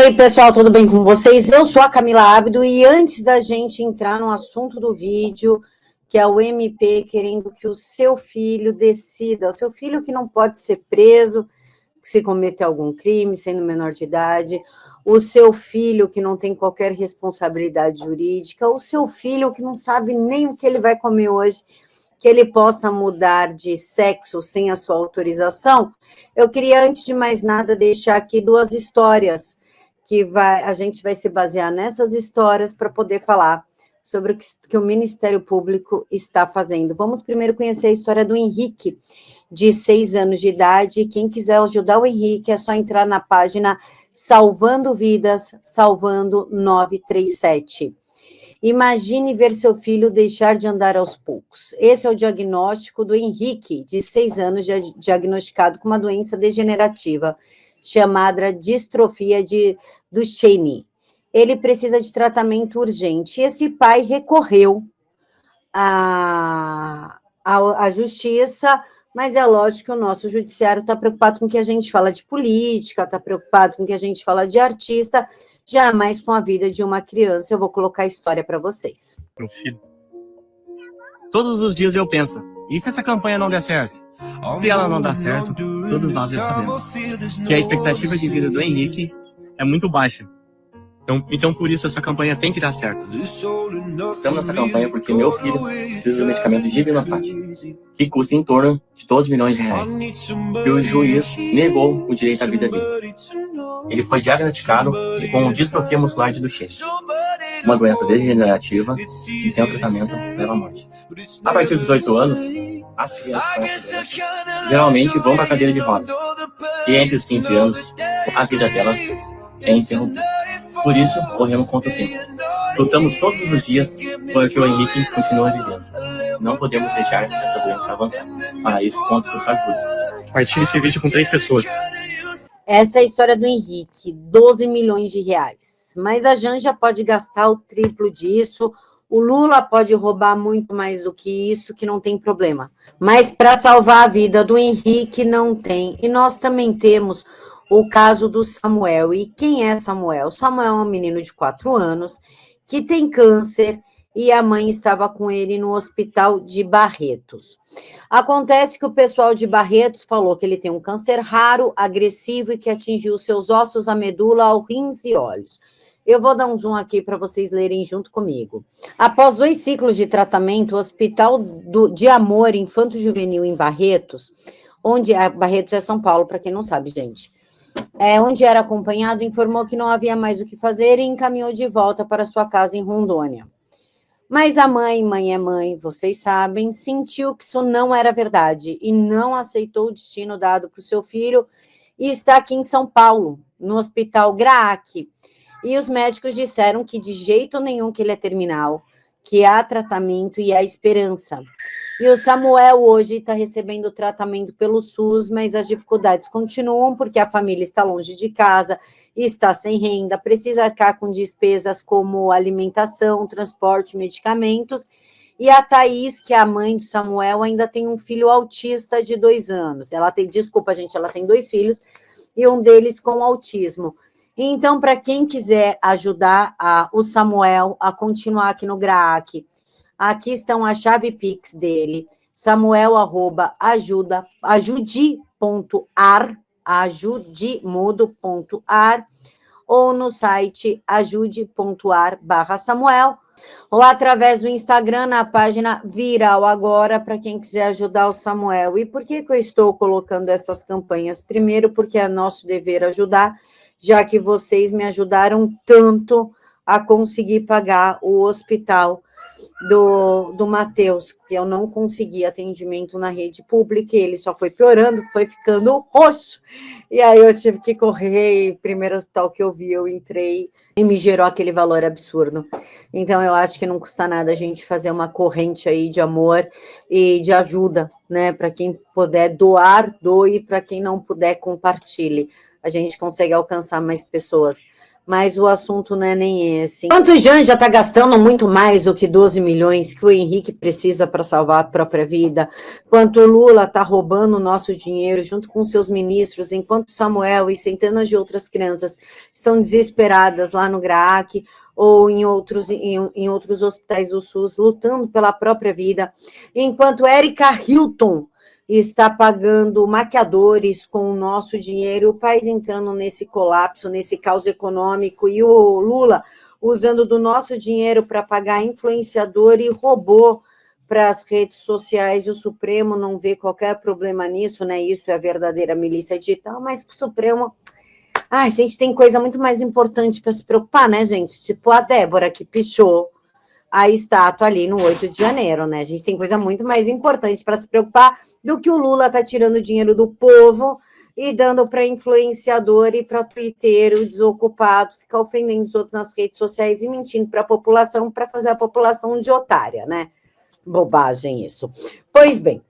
aí, pessoal, tudo bem com vocês? Eu sou a Camila Abdo e antes da gente entrar no assunto do vídeo, que é o MP querendo que o seu filho decida, o seu filho que não pode ser preso se cometer algum crime, sendo menor de idade, o seu filho que não tem qualquer responsabilidade jurídica, o seu filho que não sabe nem o que ele vai comer hoje, que ele possa mudar de sexo sem a sua autorização, eu queria, antes de mais nada, deixar aqui duas histórias a gente vai se basear nessas histórias para poder falar sobre o que o Ministério Público está fazendo. Vamos primeiro conhecer a história do Henrique, de 6 anos de idade. Quem quiser ajudar o Henrique, é só entrar na página Salvando Vidas, Salvando 937. Imagine ver seu filho deixar de andar aos poucos. Esse é o diagnóstico do Henrique, de 6 anos, diagnosticado com uma doença degenerativa, chamada distrofia do Duchenne. Ele precisa de tratamento urgente. Esse pai recorreu à justiça, mas é lógico que o nosso judiciário está preocupado com o que a gente fala de política, está preocupado com o que a gente fala de artista, jamais com a vida de uma criança. Eu vou colocar a história para vocês. Meu filho. Todos os dias eu penso, e se essa campanha não der certo? Se ela não dar certo, todos nós já sabemos que a expectativa de vida do Henrique é muito baixa. Então por isso essa campanha tem que dar certo. Estamos nessa campanha porque meu filho precisa de um medicamento Givinostat, que custa em torno de 12 milhões de reais. E o juiz negou o direito à vida dele. Ele foi diagnosticado com distrofia muscular de Duchenne, uma doença degenerativa e sem o tratamento leva à morte. A partir dos 8 anos, as crianças geralmente vão para a cadeira de roda. E entre os 15 anos, a vida delas é interrompida. Por isso, corremos contra o tempo. Lutamos todos os dias para que o Henrique continue vivendo. Não podemos deixar essa doença avançar. Para isso, conto com sua ajuda. Compartilhe esse vídeo com 3 pessoas. Essa é a história do Henrique, 12 milhões de reais. Mas a Janja pode gastar o triplo disso, o Lula pode roubar muito mais do que isso, que não tem problema. Mas para salvar a vida do Henrique, não tem. E nós também temos o caso do Samuel. E quem é Samuel? Samuel é um menino de 4 anos que tem câncer e a mãe estava com ele no hospital de Barretos. Acontece que o pessoal de Barretos falou que ele tem um câncer raro, agressivo e que atingiu seus ossos, a medula, rins e olhos. Eu vou dar um zoom aqui para vocês lerem junto comigo. Após 2 ciclos de tratamento, o Hospital de Amor Infanto-Juvenil em Barretos, Barretos é São Paulo, para quem não sabe, gente, onde era acompanhado, informou que não havia mais o que fazer e encaminhou de volta para sua casa em Rondônia. Mas a mãe é mãe, vocês sabem, sentiu que isso não era verdade e não aceitou o destino dado para o seu filho e está aqui em São Paulo, no Hospital Graac. E os médicos disseram que de jeito nenhum que ele é terminal, que há tratamento e há esperança. E o Samuel hoje está recebendo tratamento pelo SUS, mas as dificuldades continuam porque a família está longe de casa, está sem renda, precisa arcar com despesas como alimentação, transporte, medicamentos. E a Thaís, que é a mãe do Samuel, ainda tem um filho autista de 2 anos. Ela tem 2 filhos e um deles com autismo. Então, para quem quiser ajudar o Samuel a continuar aqui no GRAAC, aqui estão a chave Pix dele, samuel@ajude.ar, ou no site ajude.ar/Samuel, ou através do Instagram, na página Viral Agora, para quem quiser ajudar o Samuel. E por que eu estou colocando essas campanhas? Primeiro, porque é nosso dever ajudar, já que vocês me ajudaram tanto a conseguir pagar o hospital do Matheus, que eu não consegui atendimento na rede pública, e ele só foi piorando, foi ficando roxo, e aí eu tive que correr, e o primeiro hospital que eu vi, eu entrei, e me gerou aquele valor absurdo. Então, eu acho que não custa nada a gente fazer uma corrente aí de amor e de ajuda, né, para quem puder doar, doe, para quem não puder, compartilhe. A gente consegue alcançar mais pessoas. Mas o assunto não é nem esse. Enquanto o Janja está gastando muito mais do que 12 milhões que o Henrique precisa para salvar a própria vida, enquanto o Lula está roubando o nosso dinheiro junto com seus ministros, enquanto Samuel e centenas de outras crianças estão desesperadas lá no GRAAC ou em outros hospitais do SUS, lutando pela própria vida, enquanto Erika Hilton está pagando maquiadores com o nosso dinheiro, o país entrando nesse colapso, nesse caos econômico, e o Lula usando do nosso dinheiro para pagar influenciador e robô para as redes sociais, e o Supremo não vê qualquer problema nisso, né? Isso é a verdadeira milícia digital, mas o Supremo... Ai, gente, tem coisa muito mais importante para se preocupar, né, gente? Tipo a Débora, que pichou a estátua ali no 8 de janeiro, né? A gente tem coisa muito mais importante para se preocupar do que o Lula tá tirando dinheiro do povo e dando para influenciador e para twitteiro desocupado, ficar ofendendo os outros nas redes sociais e mentindo para a população para fazer a população de otária, né? Bobagem isso. Pois bem,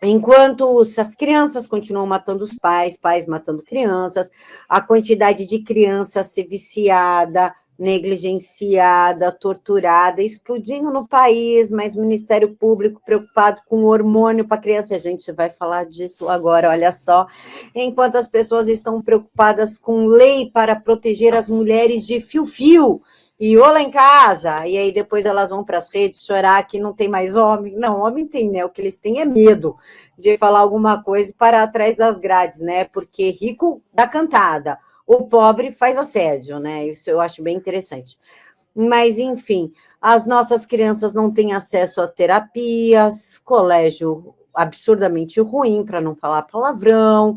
enquanto as crianças continuam matando os pais, pais matando crianças, a quantidade de crianças ser viciada, negligenciada, torturada, explodindo no país, mas o Ministério Público preocupado com hormônio para criança, a gente vai falar disso agora, olha só, enquanto as pessoas estão preocupadas com lei para proteger as mulheres de fio-fio, e lá em casa, e aí depois elas vão para as redes chorar que não tem mais homem. Não, homem tem, né? O que eles têm é medo de falar alguma coisa e parar atrás das grades, né? Porque rico dá cantada, o pobre faz assédio, né? Isso eu acho bem interessante. Mas, enfim, as nossas crianças não têm acesso a terapias, colégio absurdamente ruim, para não falar palavrão,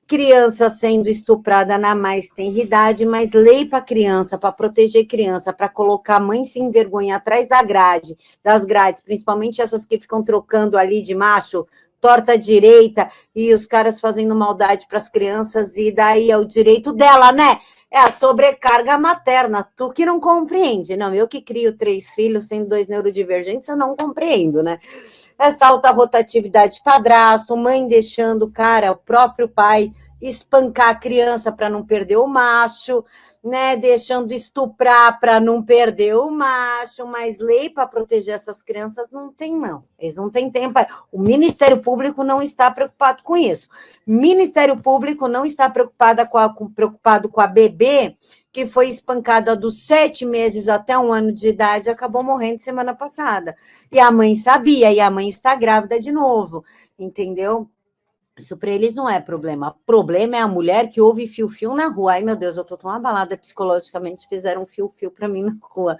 criança sendo estuprada na mais tenra idade, mas lei para criança, para proteger criança, para colocar mãe sem vergonha atrás das grades, principalmente essas que ficam trocando ali de macho, torta direita, e os caras fazendo maldade para as crianças, e daí é o direito dela, né? É a sobrecarga materna, tu que não compreende. Não, eu que crio 3 filhos, sendo 2 neurodivergentes, eu não compreendo, né? Essa alta rotatividade de padrasto, mãe deixando, cara, o próprio pai espancar a criança para não perder o macho, né? Deixando estuprar para não perder o macho, mas lei para proteger essas crianças não tem, não. Eles não têm tempo. O Ministério Público não está preocupado com isso. O Ministério Público não está preocupado com a bebê que foi espancada dos 7 meses até 1 ano de idade, acabou morrendo semana passada. E a mãe sabia, e a mãe está grávida de novo, entendeu? Isso para eles não é problema. O problema é a mulher que ouve fio-fio na rua. Ai, meu Deus, eu tô tão abalada psicologicamente, fizeram fio-fio para mim na rua.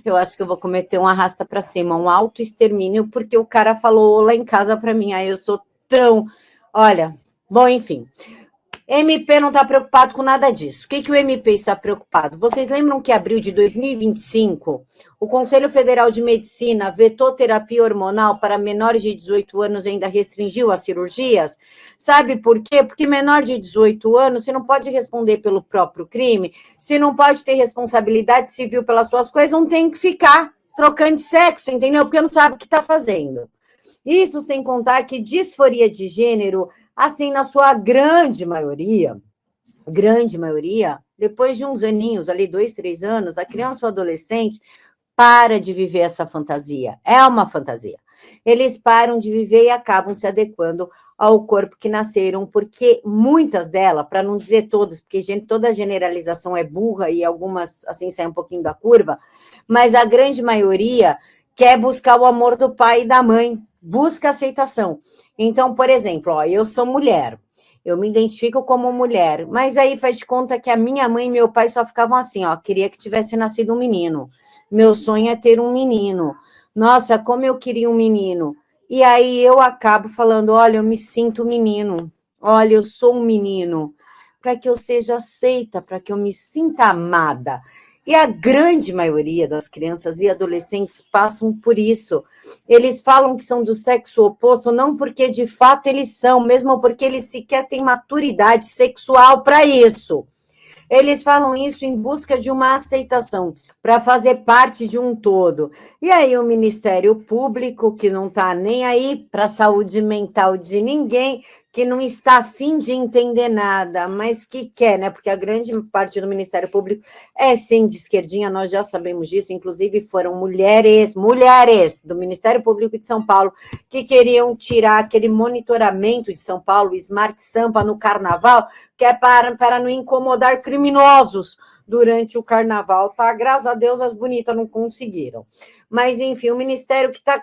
Eu acho que eu vou cometer um arrasta para cima, um autoextermínio, porque o cara falou lá em casa para mim. Aí eu sou tão... Olha, bom, enfim... MP não está preocupado com nada disso. O que o MP está preocupado? Vocês lembram que em abril de 2025, o Conselho Federal de Medicina vetou terapia hormonal para menores de 18 anos e ainda restringiu as cirurgias? Sabe por quê? Porque menor de 18 anos, você não pode responder pelo próprio crime, você não pode ter responsabilidade civil pelas suas coisas, não tem que ficar trocando de sexo, entendeu? Porque não sabe o que está fazendo. Isso sem contar que disforia de gênero, assim, na sua grande maioria, depois de uns aninhos, ali 2, 3 anos, a criança ou adolescente para de viver essa fantasia. É uma fantasia. Eles param de viver e acabam se adequando ao corpo que nasceram, porque muitas delas, para não dizer todas, porque toda generalização é burra e algumas, assim, saem um pouquinho da curva, mas a grande maioria quer buscar o amor do pai e da mãe, busca aceitação. Então, por exemplo, ó, eu sou mulher, eu me identifico como mulher, mas aí faz de conta que a minha mãe e meu pai só ficavam assim, ó, queria que tivesse nascido um menino. Meu sonho é ter um menino. Nossa, como eu queria um menino. E aí eu acabo falando, olha, eu me sinto menino. Olha, eu sou um menino. Para que eu seja aceita, para que eu me sinta amada. E a grande maioria das crianças e adolescentes passam por isso. Eles falam que são do sexo oposto, não porque de fato eles são, mesmo porque eles sequer têm maturidade sexual para isso. Eles falam isso em busca de uma aceitação, para fazer parte de um todo. E aí o Ministério Público, que não está nem aí para a saúde mental de ninguém, que não está a fim de entender nada, mas que quer, né? Porque a grande parte do Ministério Público é sim de esquerdinha, nós já sabemos disso, inclusive foram mulheres do Ministério Público de São Paulo que queriam tirar aquele monitoramento de São Paulo, Smart Sampa no Carnaval, que é para não incomodar criminosos durante o Carnaval, tá? Graças a Deus as bonitas não conseguiram. Mas, enfim, o Ministério que está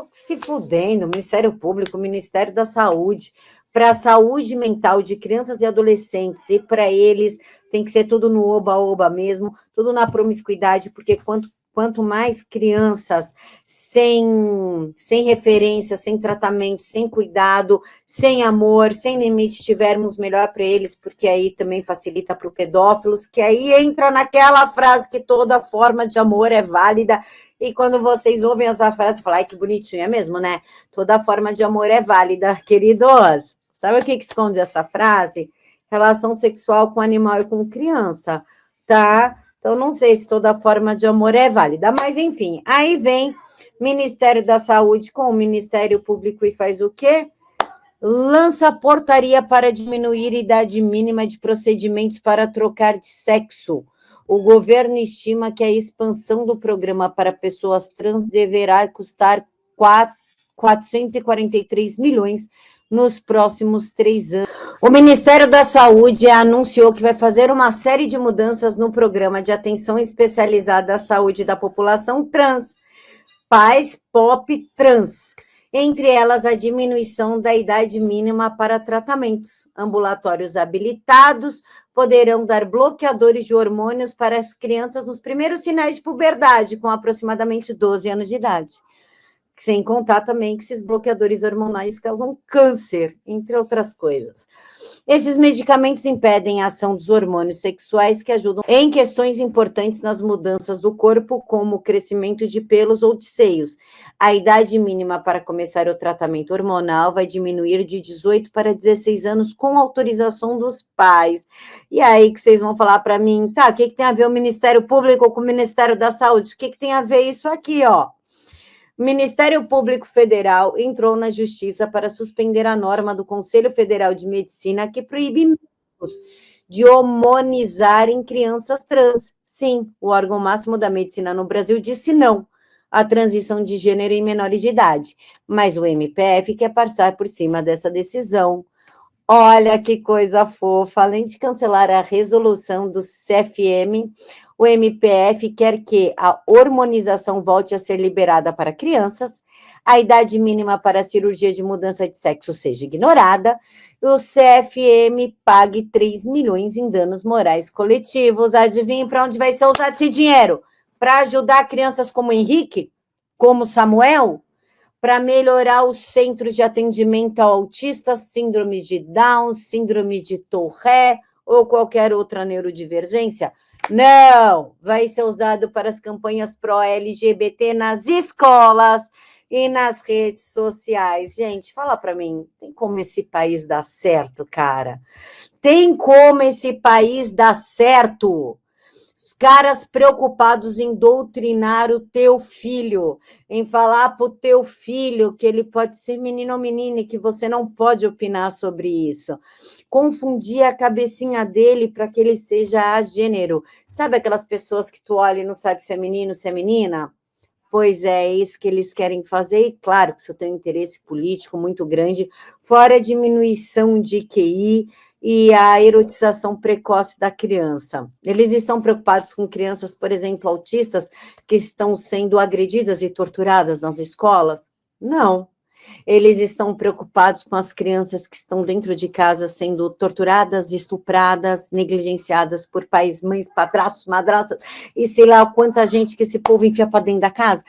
se fudendo, o Ministério Público, o Ministério da Saúde, para a saúde mental de crianças e adolescentes, e para eles tem que ser tudo no oba-oba mesmo, tudo na promiscuidade, porque quanto mais crianças sem referência, sem tratamento, sem cuidado, sem amor, sem limite tivermos, melhor para eles, porque aí também facilita para os pedófilos, que aí entra naquela frase que toda forma de amor é válida, e quando vocês ouvem essa frase, falam, ai, que bonitinho, é mesmo, né? Toda forma de amor é válida, queridos. Sabe o que esconde essa frase? Relação sexual com animal e com criança, tá? Então, não sei se toda forma de amor é válida, mas, enfim, aí vem Ministério da Saúde com o Ministério Público e faz o quê? Lança portaria para diminuir a idade mínima de procedimentos para trocar de sexo. O governo estima que a expansão do programa para pessoas trans deverá custar 443 milhões nos próximos 3 anos. O Ministério da Saúde anunciou que vai fazer uma série de mudanças no programa de atenção especializada à saúde da população trans, PAS, POP, trans. Entre elas, a diminuição da idade mínima para tratamentos. Ambulatórios habilitados poderão dar bloqueadores de hormônios para as crianças nos primeiros sinais de puberdade, com aproximadamente 12 anos de idade. Sem contar também que esses bloqueadores hormonais causam câncer, entre outras coisas. Esses medicamentos impedem a ação dos hormônios sexuais que ajudam em questões importantes nas mudanças do corpo, como o crescimento de pelos ou de seios. A idade mínima para começar o tratamento hormonal vai diminuir de 18 para 16 anos com autorização dos pais. E aí que vocês vão falar para mim, tá, o que tem a ver o Ministério Público com o Ministério da Saúde? O que tem a ver isso aqui, ó? O Ministério Público Federal entrou na Justiça para suspender a norma do Conselho Federal de Medicina que proíbe médicos de hormonizarem crianças trans. Sim, o órgão máximo da medicina no Brasil disse não à transição de gênero em menores de idade, mas o MPF quer passar por cima dessa decisão. Olha que coisa fofa, além de cancelar a resolução do CFM, o MPF quer que a hormonização volte a ser liberada para crianças, a idade mínima para a cirurgia de mudança de sexo seja ignorada, e o CFM pague 3 milhões em danos morais coletivos. Adivinhe para onde vai ser usado esse dinheiro? Para ajudar crianças como Henrique, como Samuel? Para melhorar os centros de atendimento ao autista, síndrome de Down, síndrome de Tourette ou qualquer outra neurodivergência? Não, vai ser usado para as campanhas pró-LGBT nas escolas e nas redes sociais. Gente, fala para mim, tem como esse país dar certo, cara? Tem como esse país dar certo? Os caras preocupados em doutrinar o teu filho, em falar para o teu filho que ele pode ser menino ou menina e que você não pode opinar sobre isso. Confundir a cabecinha dele para que ele seja agênero. Sabe aquelas pessoas que tu olha e não sabe se é menino, se é menina? Pois é isso que eles querem fazer, e claro que isso tem um interesse político muito grande, fora a diminuição de QI, e a erotização precoce da criança. Eles estão preocupados com crianças, por exemplo, autistas, que estão sendo agredidas e torturadas nas escolas? Não. Eles estão preocupados com as crianças que estão dentro de casa sendo torturadas, estupradas, negligenciadas por pais, mães, padrastos, madrastas, e sei lá quanta gente que esse povo enfia para dentro da casa?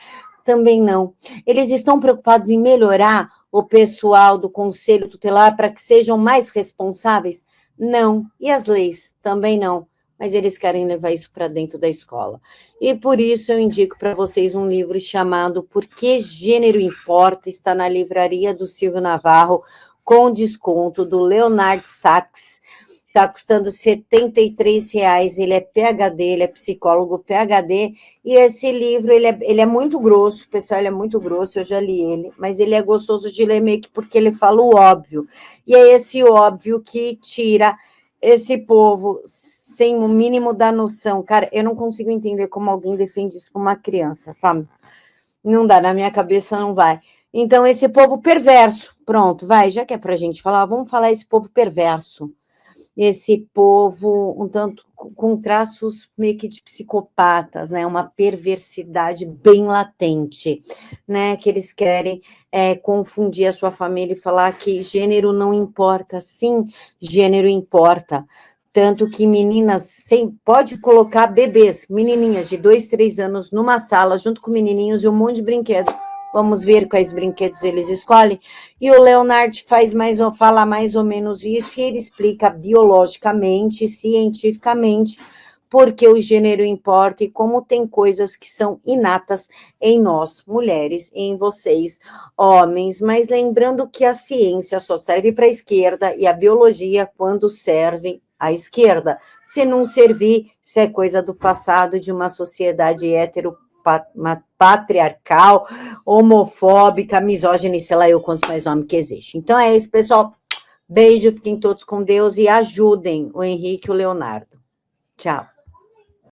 Também não. Eles estão preocupados em melhorar o pessoal do Conselho Tutelar para que sejam mais responsáveis? Não. E as leis? Também não. Mas eles querem levar isso para dentro da escola. E por isso eu indico para vocês um livro chamado Por que Gênero Importa? Está na livraria do Silvio Navarro, com desconto, do Leonard Sachs. Está custando R$73, ele é PhD, ele é psicólogo PhD, e esse livro, ele é muito grosso, pessoal, ele é muito grosso, eu já li ele, mas ele é gostoso de ler meio que porque ele fala o óbvio, e é esse óbvio que tira esse povo sem o mínimo da noção. Cara, eu não consigo entender como alguém defende isso para uma criança, sabe? Não dá, na minha cabeça não vai. Então, esse povo perverso, pronto, vai, já que é pra gente falar, vamos falar esse povo perverso. Esse povo, um tanto com traços meio que de psicopatas, né? Uma perversidade bem latente, né? Que eles querem confundir a sua família e falar que gênero não importa. Sim, gênero importa. Tanto que meninas, pode colocar bebês, menininhas de 2, 3 anos numa sala, junto com menininhos e um monte de brinquedo. Vamos ver quais brinquedos eles escolhem. E o Leonard fala mais ou menos isso, e ele explica biologicamente, cientificamente, porque o gênero importa e como tem coisas que são inatas em nós, mulheres, e em vocês, homens. Mas lembrando que a ciência só serve para a esquerda e a biologia quando serve à esquerda. Se não servir, isso é coisa do passado de uma sociedade patriarcal, homofóbica, misógina e sei lá eu quantos mais nomes que existe. Então é isso, pessoal. Beijo, fiquem todos com Deus e ajudem o Henrique e o Leonardo. Tchau.